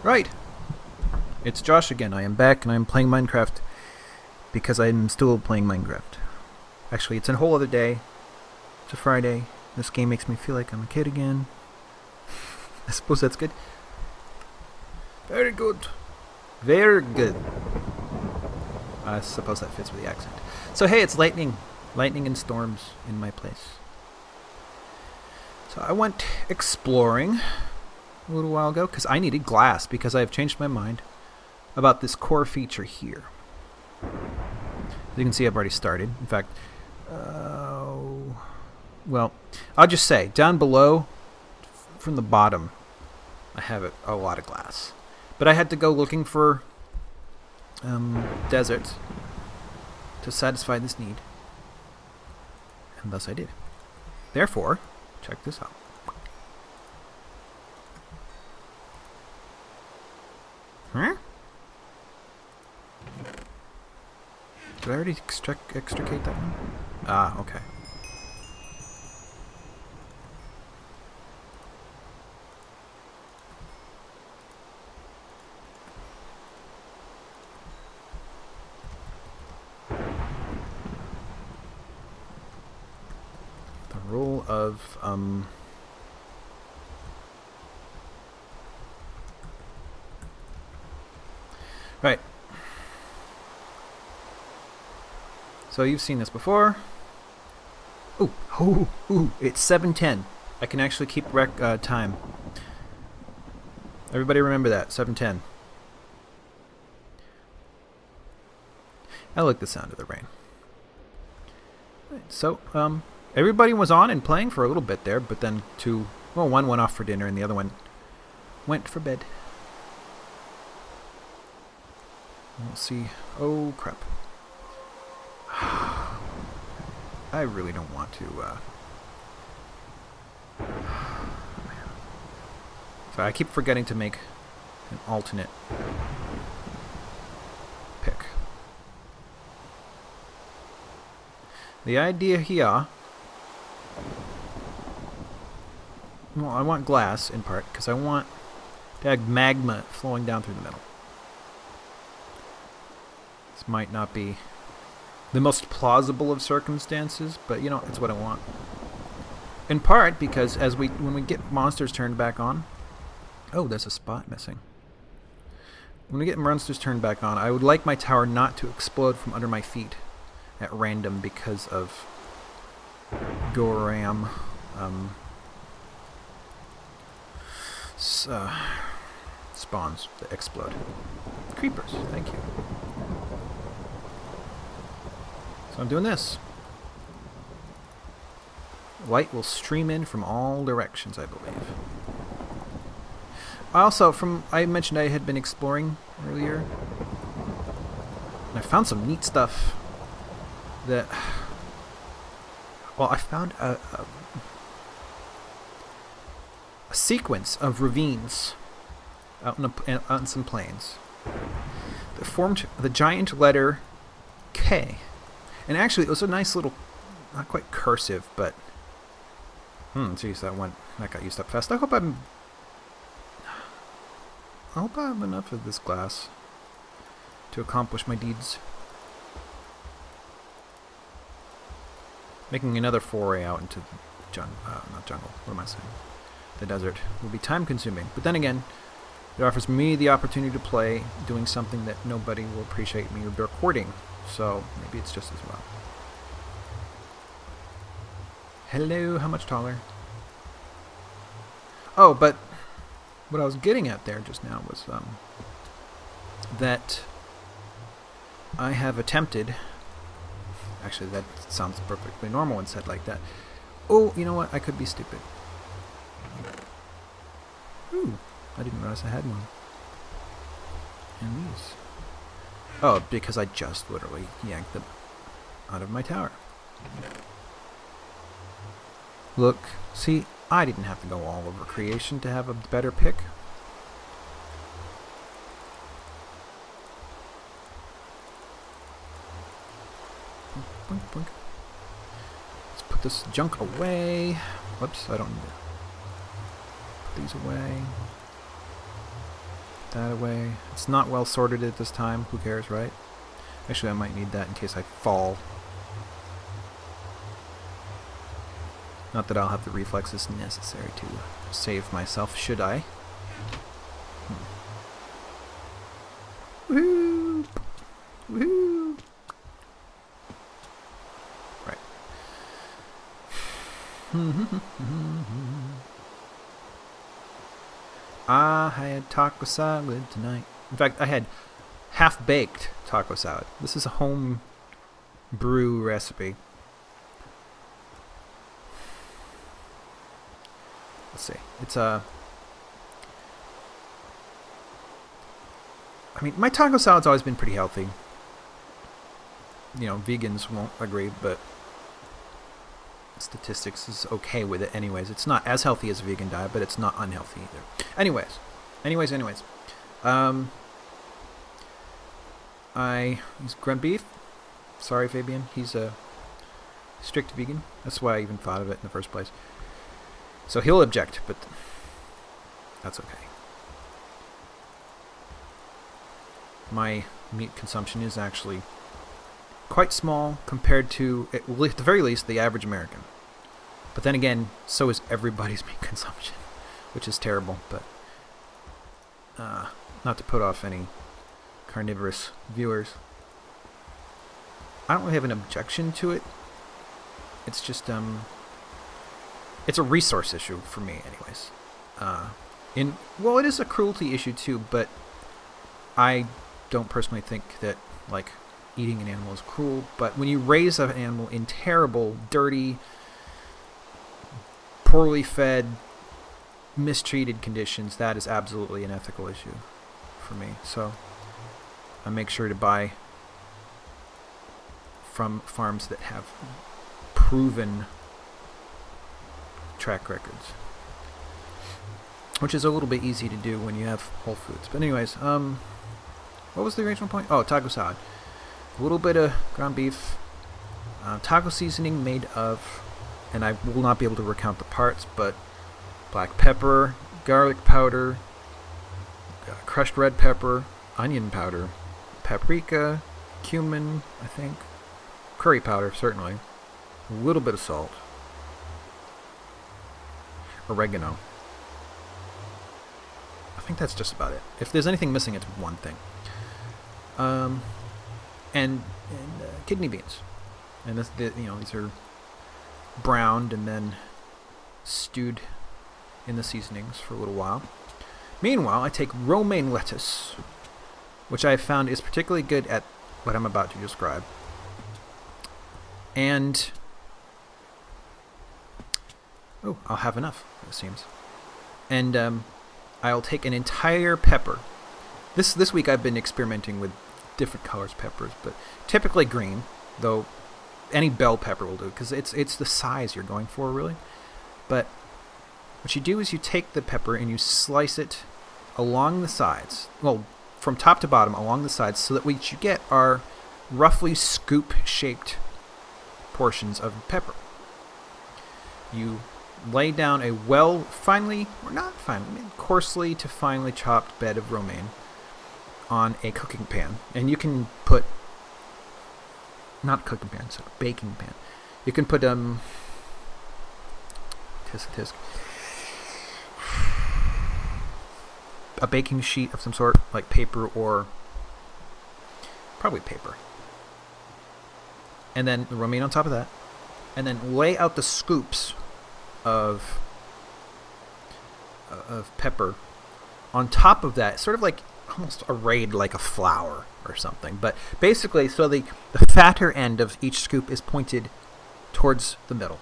Right. It's Josh again. I am back and I'm playing Minecraft because I'm still playing Minecraft. Actually, it's a whole other day. It's a Friday. This game makes me feel like I'm a kid again. I suppose that's good. Very good. Very good. I suppose that fits with the accent. So hey, it's lightning. Lightning and storms in my place. So I went exploring a little while ago because I needed glass because I have changed my mind about this core feature here. As you can see, I've already started. In fact, well, I'll just say, down below, from the bottom, I have a lot of glass. But I had to go looking for deserts to satisfy this need. And thus I did. Therefore, check this out. Huh? Did I already extricate that one? Ah, okay. The role of, right. So you've seen this before. Ooh, it's 7:10. I can actually keep time. Everybody remember that, 7:10. I like the sound of the rain. Right, so, everybody was on and playing for a little bit there, but then one went off for dinner and the other one went for bed. We'll see. Oh, crap. I really don't want to, So I keep forgetting to make an alternate pick. The idea here... Well, I want glass, in part, because I want to have magma flowing down through the middle. This might not be the most plausible of circumstances, but you know, it's what I want. In part because when we get monsters turned back on... Oh, there's a spot missing. When we get monsters turned back on, I would like my tower not to explode from under my feet at random because of Goram spawns that explode. Creepers, thank you. So I'm doing this. Light will stream in from all directions, I believe. Also, I mentioned I had been exploring earlier. And I found some neat stuff that... Well, I found a sequence of ravines out in some plains that formed the giant letter K. And actually, it was a nice little, not quite cursive, but... Geez, that got used up fast. I hope I have enough of this glass to accomplish my deeds. Making another foray out into the not jungle, what am I saying? The desert will be time-consuming. But then again, it offers me the opportunity to play doing something that nobody will appreciate me recording. So maybe it's just as well. Hello, how much taller? Oh, but what I was getting at there just now was that I have attempted... Actually, that sounds perfectly normal when said like that. Oh, you know what? I could be stupid. Ooh, I didn't realize I had one. And these. Oh, because I just literally yanked them out of my tower. Look, see, I didn't have to go all over creation to have a better pick. Boink, boink. Let's put this junk away. Whoops, I don't need to put these away. that away. It's not well sorted at this time. Who cares, right? Actually, I might need that in case I fall. Not that I'll have the reflexes necessary to save myself, should I? Woohoo! Woohoo! Right. I had taco salad tonight. In fact, I had half-baked taco salad. This is a home brew recipe. Let's see. It's I mean, my taco salad's always been pretty healthy. You know, vegans won't agree, but statistics is okay with it anyways. It's not as healthy as a vegan diet, but it's not unhealthy either. Anyways. He's ground beef. Sorry, Fabian. He's a strict vegan. That's why I even thought of it in the first place. So he'll object, but that's okay. My meat consumption is actually quite small compared to, at the very least, the average American. But then again, so is everybody's meat consumption, which is terrible. But not to put off any carnivorous viewers. I don't really have an objection to it. It's just it's a resource issue for me, anyways. Well, it is a cruelty issue too, but I don't personally think that like eating an animal is cruel. But when you raise an animal in terrible, dirty, poorly fed, mistreated conditions, that is absolutely an ethical issue for me. So I make sure to buy from farms that have proven track records, which is a little bit easy to do when you have Whole Foods. But anyways, what was the original point? Oh, taco salad. A little bit of ground beef, taco seasoning made of, and I will not be able to recount the parts, but black pepper, garlic powder, crushed red pepper, onion powder, paprika, cumin, I think, curry powder, certainly, a little bit of salt, oregano. I think that's just about it. If there's anything missing, it's one thing. And kidney beans. And this, these are browned and then stewed in the seasonings for a little while. Meanwhile, I take romaine lettuce, which I have found is particularly good at what I'm about to describe. And I'll have enough, it seems. And I'll take an entire pepper. This week I've been experimenting with different colors peppers, but typically green, though any bell pepper will do, because it's the size you're going for, really. But what you do is you take the pepper and you slice it along the sides, well, from top to bottom along the sides, so that what you get are roughly scoop-shaped portions of pepper. You lay down a coarsely to finely chopped bed of romaine on a cooking pan. And you can put, not cooking pan, so baking pan. You can put, tisk, a baking sheet of some sort, like paper or probably paper. And then the romaine on top of that. And then lay out the scoops of pepper on top of that, sort of like almost arrayed like a flower or something. But basically, so the fatter end of each scoop is pointed towards the middle.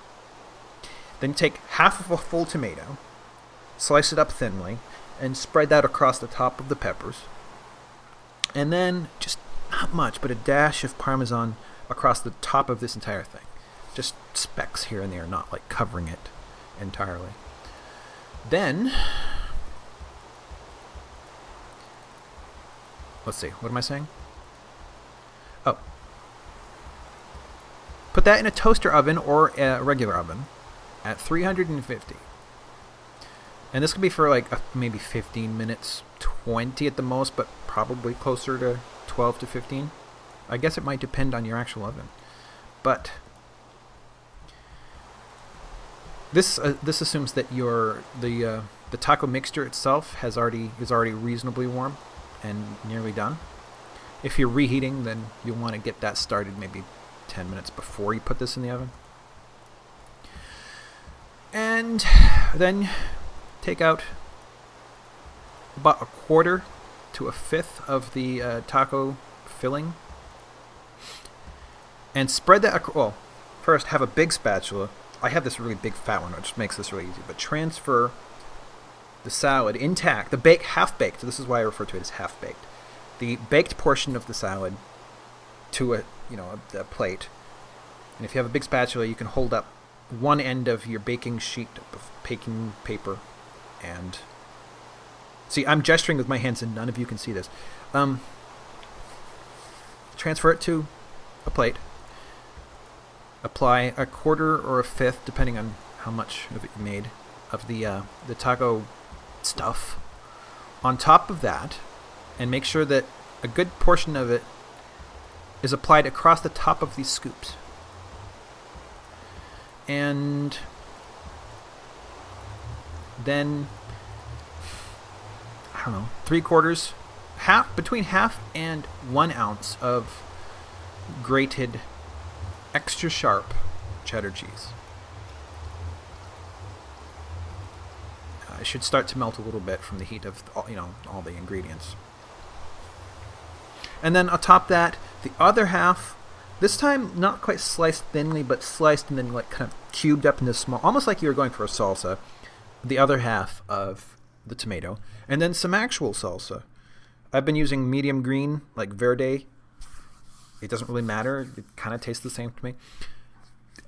Then take half of a full tomato, slice it up thinly, and spread that across the top of the peppers. And then, just not much, but a dash of Parmesan across the top of this entire thing. Just specks here and there, not like covering it entirely. Then, let's see, what am I saying? Oh. Put that in a toaster oven or a regular oven at 350. And this could be for like maybe 15 minutes, 20 at the most, but probably closer to 12 to 15. I guess it might depend on your actual oven. But this assumes that the taco mixture itself is already reasonably warm and nearly done. If you're reheating, then you'll want to get that started maybe 10 minutes before you put this in the oven. And then take out about 1/4 to 1/5 of the taco filling and spread that. Well, first have a big spatula. I have this really big fat one, which makes this really easy. But transfer the salad intact, the half-baked. So this is why I refer to it as half-baked. The baked portion of the salad to a plate. And if you have a big spatula, you can hold up one end of your baking sheet of baking paper, and see, I'm gesturing with my hands, and none of you can see this. Transfer it to a plate. Apply 1/4 or 1/5, depending on how much of it you made, of the taco stuff on top of that, and make sure that a good portion of it is applied across the top of these scoops. And then, I don't know, 3/4, between half and 1 ounce of grated extra sharp cheddar cheese. It should start to melt a little bit from the heat of all the ingredients. And then atop that, the other half, this time not quite sliced thinly, but sliced and then like kind of cubed up into small, almost like you were going for a salsa, the other half of the tomato. And then some actual salsa. I've been using medium green, like verde. It doesn't really matter. It kind of tastes the same to me.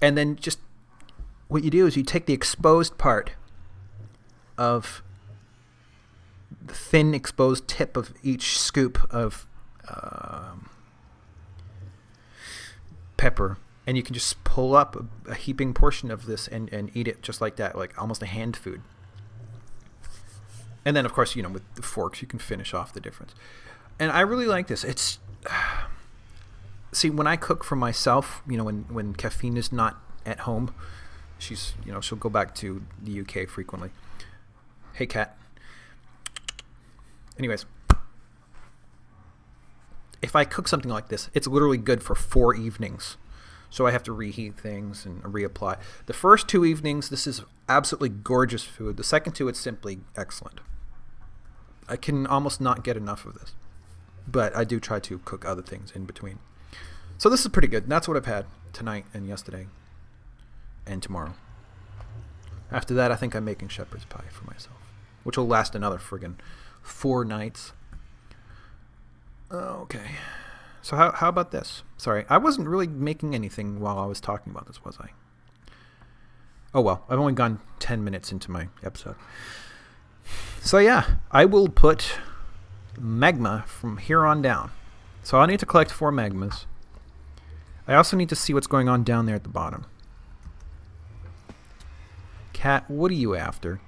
And then just what you do is you take the exposed part of the thin exposed tip of each scoop of pepper, and you can just pull up a heaping portion of this and eat it just like that, like almost a hand food. And then, of course, with the forks, you can finish off the difference. And I really like this. It's see, when I cook for myself, when Caffeine is not at home, she'll go back to the UK frequently. Hey, cat. Anyways, if I cook something like this, it's literally good for 4 evenings. So I have to reheat things and reapply. The first 2 evenings, this is absolutely gorgeous food. The second 2, it's simply excellent. I can almost not get enough of this. But I do try to cook other things in between. So this is pretty good. And that's what I've had tonight and yesterday and tomorrow. After that, I think I'm making shepherd's pie for myself, which will last another friggin' 4 nights. Okay. So how about this? Sorry, I wasn't really making anything while I was talking about this, was I? Oh well, I've only gone 10 minutes into my episode. So yeah, I will put magma from here on down. So I'll need to collect 4 magmas. I also need to see what's going on down there at the bottom. Cat, what are you after?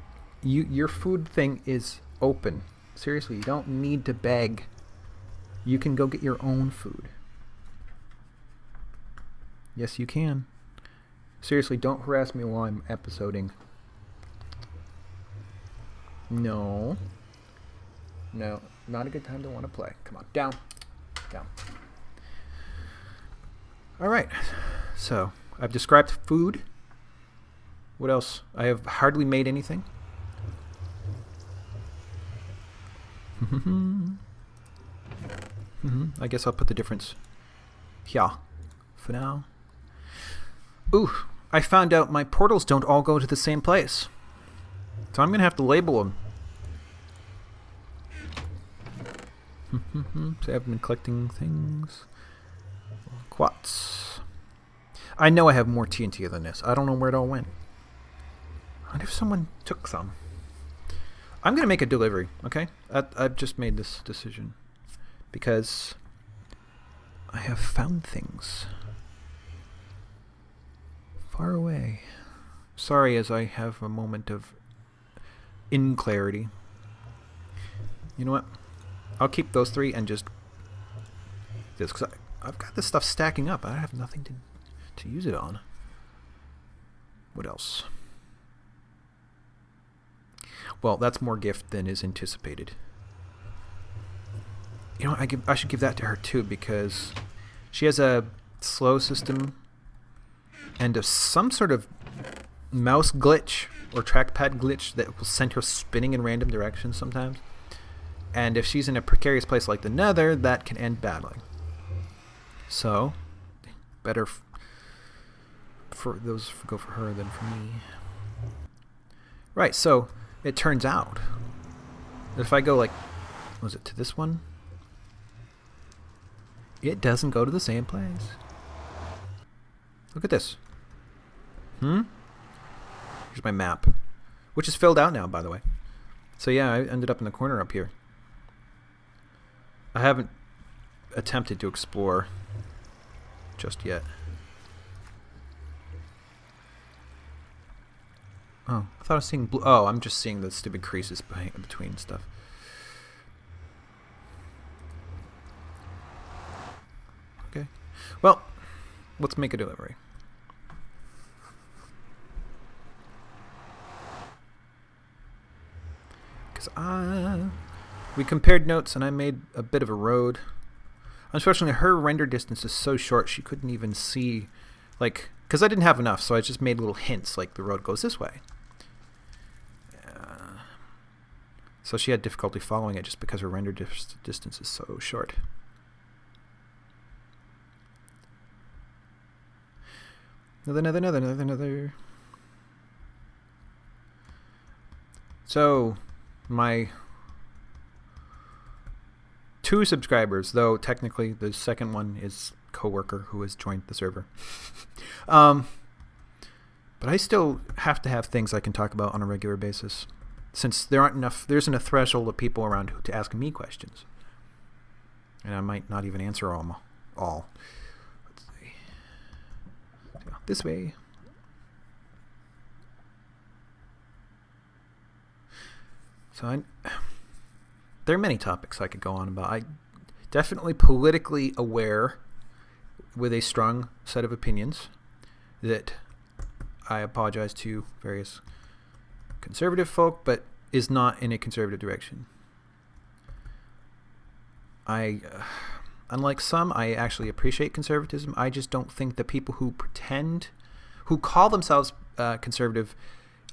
Your food thing is open. Seriously, you don't need to beg. You can go get your own food. Yes, you can. Seriously, don't harass me while I'm episoding. No. No, not a good time to want to play. Come on, down. Down. Alright, so I've described food. What else? I have hardly made anything. I guess I'll put the difference here for now. Ooh, I found out my portals don't all go to the same place. So I'm going to have to label them. So I've been collecting things. Quartz. I know I have more TNT than this. I don't know where it all went. I wonder if someone took some. I'm going to make a delivery, okay? I've just made this decision. Because I have found things. Far away. Sorry as I have a moment of in clarity. You know what? I'll keep those 3 and just this, because I've got this stuff stacking up. I have nothing to use it on. What else? Well, that's more gift than is anticipated. You know, I should give that to her too, because she has a slow system and some sort of mouse glitch or trackpad glitch that will send her spinning in random directions sometimes. And if she's in a precarious place like the Nether, that can end badly. So, better go for her than for me. Right, so it turns out that if I go like, was it to this one? It doesn't go to the same place. Look at this. Here's my map, which is filled out now, by the way. So yeah, I ended up in the corner up here. I haven't attempted to explore just yet. Oh, I thought I was seeing blue. Oh, I'm just seeing the stupid creases between stuff. Okay. Well, let's make a delivery. Because we compared notes and I made a bit of a road. Unfortunately, her render distance is so short she couldn't even see, like, because I didn't have enough, so I just made little hints, like the road goes this way. So she had difficulty following it just because her render distance is so short. Another. So, my 2 subscribers, though technically the second one is coworker who has joined the server. But I still have to have things I can talk about on a regular basis, since there isn't a threshold of people around to ask me questions, and I might not even answer all. Let's see. Let's go this way. So there are many topics I could go on about. I definitely politically aware with a strong set of opinions that I apologize to various conservative folk, but is not in a conservative direction. Unlike some, I actually appreciate conservatism. I just don't think the people who call themselves conservative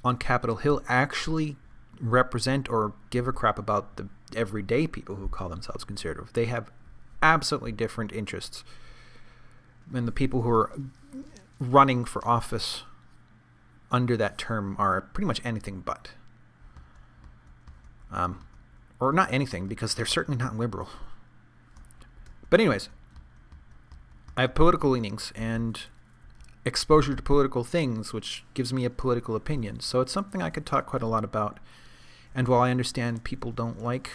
on Capitol Hill actually represent or give a crap about the everyday people who call themselves conservative. They have absolutely different interests than the people who are running for office under that term are pretty much anything but. Or not anything, because they're certainly not liberal. But anyways, I have political leanings and exposure to political things, which gives me a political opinion. So it's something I could talk quite a lot about. And while I understand people don't like,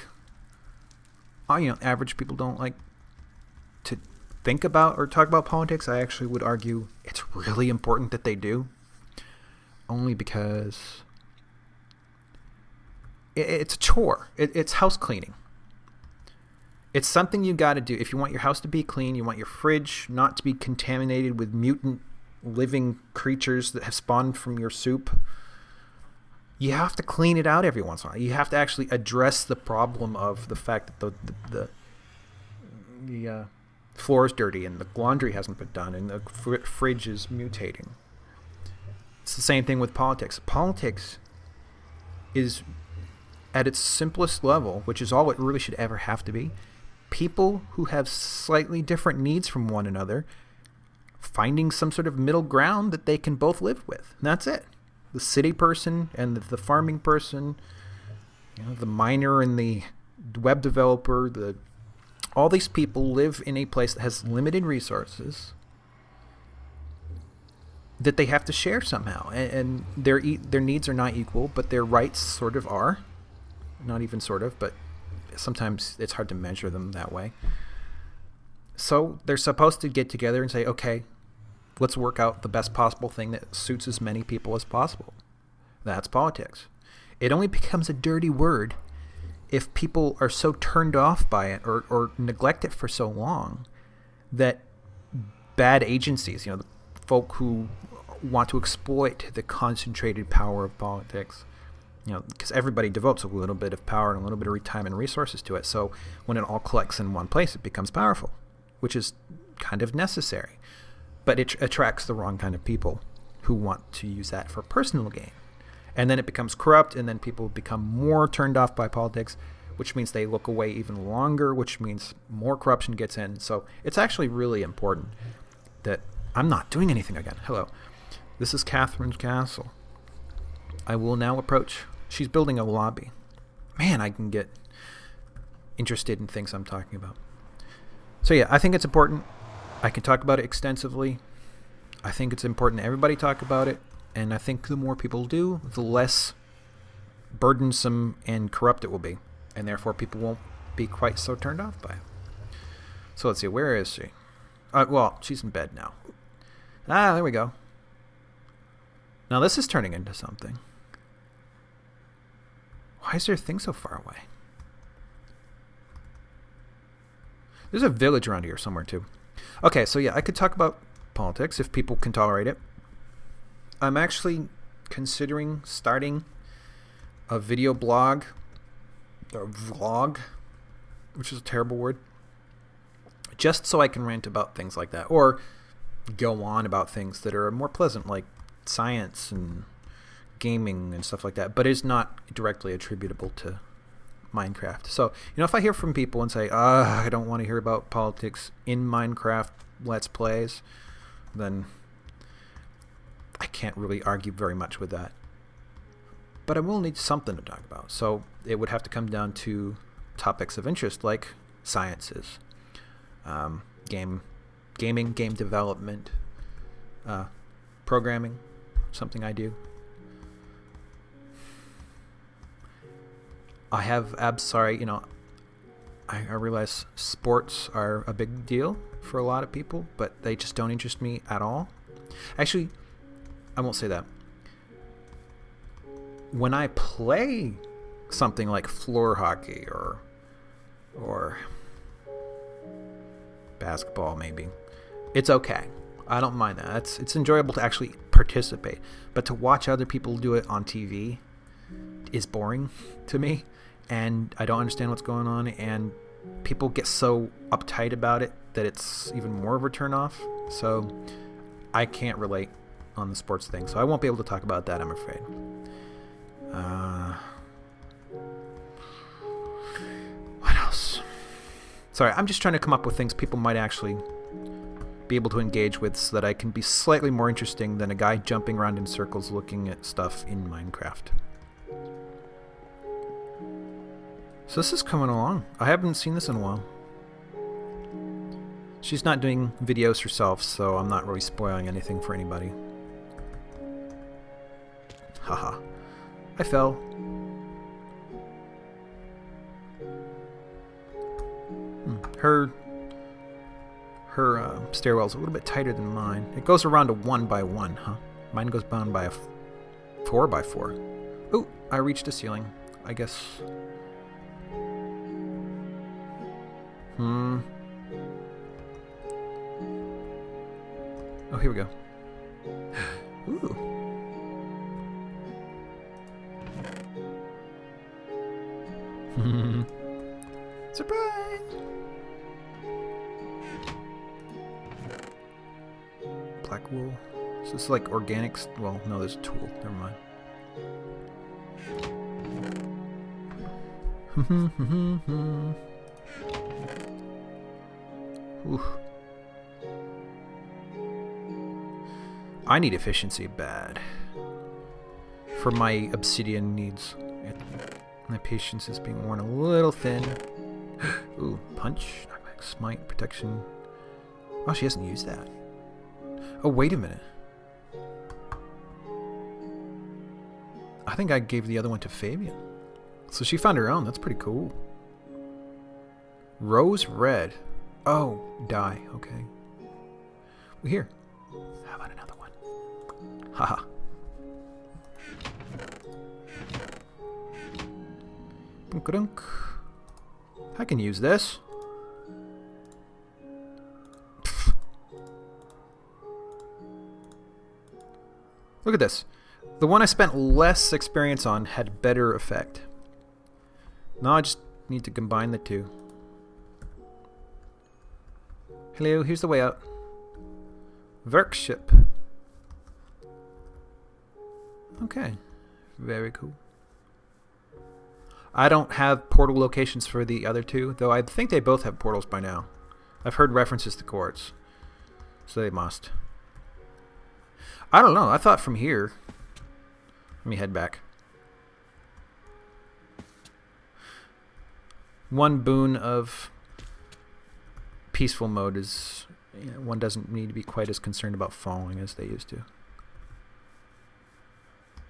average people don't like to think about or talk about politics, I actually would argue it's really important that they do. Only because it's a chore. It's house cleaning. It's something you got to do. If you want your house to be clean, you want your fridge not to be contaminated with mutant living creatures that have spawned from your soup, you have to clean it out every once in a while. You have to actually address the problem of the fact that the floor is dirty and the laundry hasn't been done and the fridge is mutating. It's the same thing with politics. Politics is, at its simplest level, which is all it really should ever have to be, people who have slightly different needs from one another finding some sort of middle ground that they can both live with. And that's it. The city person and the farming person, the miner and the web developer, all these people live in a place that has limited resources that they have to share somehow, and their needs are not equal, but their rights sort of are. Not even sort of, but sometimes it's hard to measure them that way. So they're supposed to get together and say, okay, let's work out the best possible thing that suits as many people as possible. That's politics. It only becomes a dirty word if people are so turned off by it or neglect it for so long that bad agencies, the folk who want to exploit the concentrated power of politics, because everybody devotes a little bit of power and a little bit of time and resources to it. So when it all collects in one place, it becomes powerful, which is kind of necessary. But it attracts the wrong kind of people who want to use that for personal gain. And then it becomes corrupt, and then people become more turned off by politics, which means they look away even longer, which means more corruption gets in. So it's actually really important that I'm not doing anything again. Hello. This is Catherine's castle. I will now approach. She's building a lobby. Man, I can get interested in things I'm talking about. So yeah, I think it's important. I can talk about it extensively. I think it's important that everybody talk about it. And I think the more people do, the less burdensome and corrupt it will be. And therefore, people won't be quite so turned off by it. So let's see. Where is she? Well, she's in bed now. There we go. Now this is turning into something. Why is their thing so far away? There's a village around here somewhere, too. Okay, so yeah, I could talk about politics if people can tolerate it. I'm actually considering starting a video blog, or vlog, which is a terrible word, just so I can rant about things like that, or go on about things that are more pleasant, like science and gaming and stuff like that, but is not directly attributable to Minecraft. So, if I hear from people and say, I don't want to hear about politics in Minecraft Let's Plays, then I can't really argue very much with that. But I will need something to talk about. So it would have to come down to topics of interest like sciences, gaming, game development, programming, something I do. I have I realize sports are a big deal for a lot of people, but they just don't interest me at all. Actually, I won't say that. When I play something like floor hockey or basketball, maybe, it's okay. I don't mind that. It's enjoyable to actually participate, but to watch other people do it on TV is boring to me, and I don't understand what's going on, and people get so uptight about it that it's even more of a turn off. So I can't relate on the sports thing, so I won't be able to talk about that, I'm afraid. What else? Sorry, I'm just trying to come up with things people might actually be able to engage with so that I can be slightly more interesting than a guy jumping around in circles looking at stuff in Minecraft. So this is coming along. I haven't seen this in a while. She's not doing videos herself, so I'm not really spoiling anything for anybody. Haha. I fell. Her stairwell's a little bit tighter than mine. It goes around a 1 by 1, huh? Mine goes bound by a 4 by 4. Ooh, I reached a ceiling. I guess. Oh, here we go. Ooh. Surprise! Black wool. Is this like organics? Well, no, there's a tool. Never mind. Oof. I need efficiency bad for my obsidian needs. My patience is being worn a little thin. Ooh, punch, knockback, smite, protection. Oh, she hasn't used that. Oh, wait a minute. I think I gave the other one to Fabian. So she found her own. That's pretty cool. Rose red. Oh, dye. Okay. Well, here. How about another one? Haha. Dunk-a-dunk. I can use this. Pfft. Look at this. The one I spent less experience on had better effect. Now I just need to combine the two. Hello, here's the way out. Workshop. Okay, very cool. I don't have portal locations for the other two, though I think they both have portals by now. I've heard references to coords, so they must. I don't know, I thought from here... Let me head back. One boon of peaceful mode is one doesn't need to be quite as concerned about falling as they used to.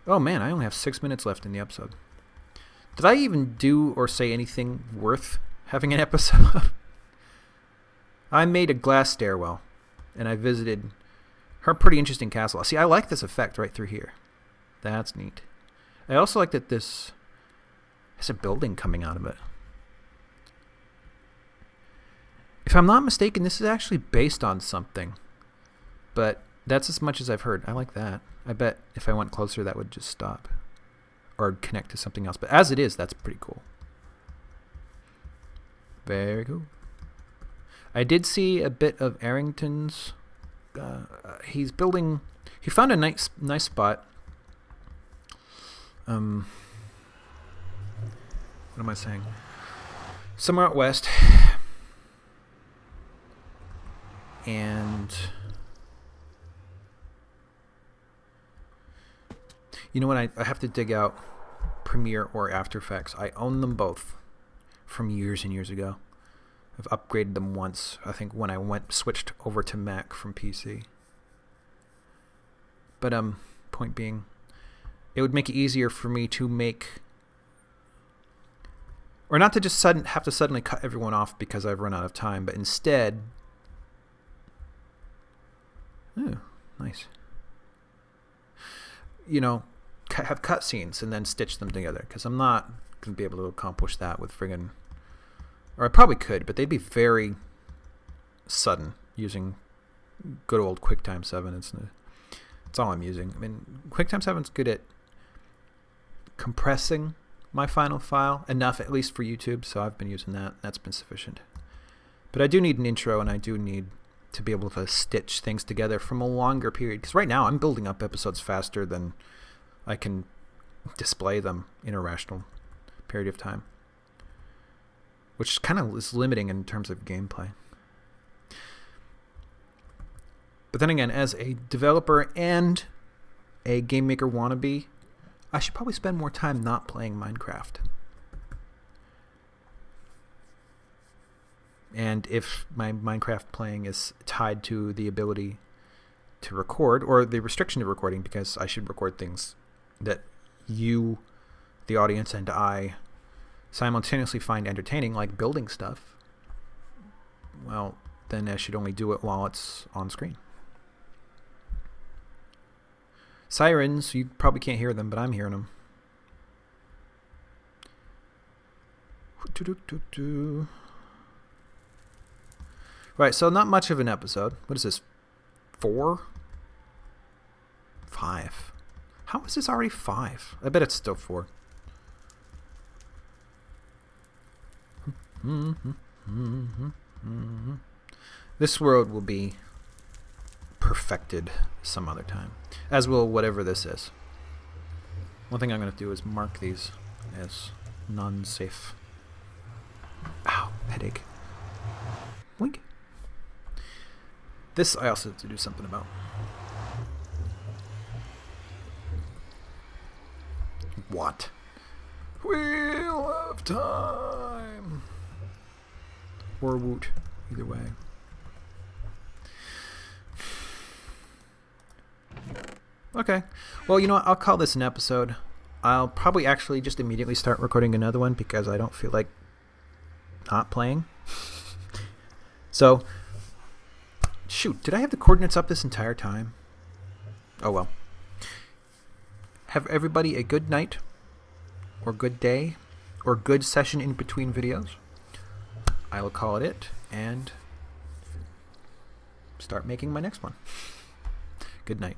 Oh man, I only have 6 minutes left in the episode. Did I even do or say anything worth having an episode? I made a glass stairwell, and I visited her pretty interesting castle. See, I like this effect right through here. That's neat. I also like that this has a building coming out of it. If I'm not mistaken, this is actually based on something. But that's as much as I've heard. I like that. I bet if I went closer, that would just stop. Or connect to something else. But as it is, that's pretty cool. Very cool. I did see a bit of Arrington's. He's building... He found a nice spot. What am I saying? Somewhere out west. And you know what? I have to dig out Premiere or After Effects. I own them both from years and years ago. I've upgraded them once, I think, when I switched over to Mac from PC. But point being, it would make it easier for me to make, or not to just have to suddenly cut everyone off because I've run out of time, but instead. Ooh, nice. You know, have cutscenes and then stitch them together, because I'm not going to be able to accomplish that with friggin'... Or I probably could, but they'd be very sudden using good old QuickTime 7. It's all I'm using. I mean, QuickTime 7's good at compressing my final file, enough at least for YouTube, so I've been using that. That's been sufficient. But I do need an intro, and I do need to be able to stitch things together from a longer period. Because right now I'm building up episodes faster than I can display them in a rational period of time. Which kind of is limiting in terms of gameplay. But then again, as a developer and a game maker wannabe, I should probably spend more time not playing Minecraft. And if my Minecraft playing is tied to the ability to record, or the restriction of recording, because I should record things that you, the audience, and I simultaneously find entertaining, like building stuff, well, then I should only do it while it's on screen. Sirens, you probably can't hear them, but I'm hearing them. Right, so not much of an episode. What is this? 4? 5. How is this already 5? I bet it's still 4. This world will be perfected some other time, as will whatever this is. One thing I'm going to do is mark these as non-safe. Ow, headache. Wink. This I also have to do something about. What? Wheel of Time. Or Woot, either way. Okay. Well, you know what? I'll call this an episode. I'll probably actually just immediately start recording another one because I don't feel like not playing. So, shoot, did I have the coordinates up this entire time? Oh well. Have everybody a good night, or good day, or good session in between videos, I will call it and start making my next one. Good night.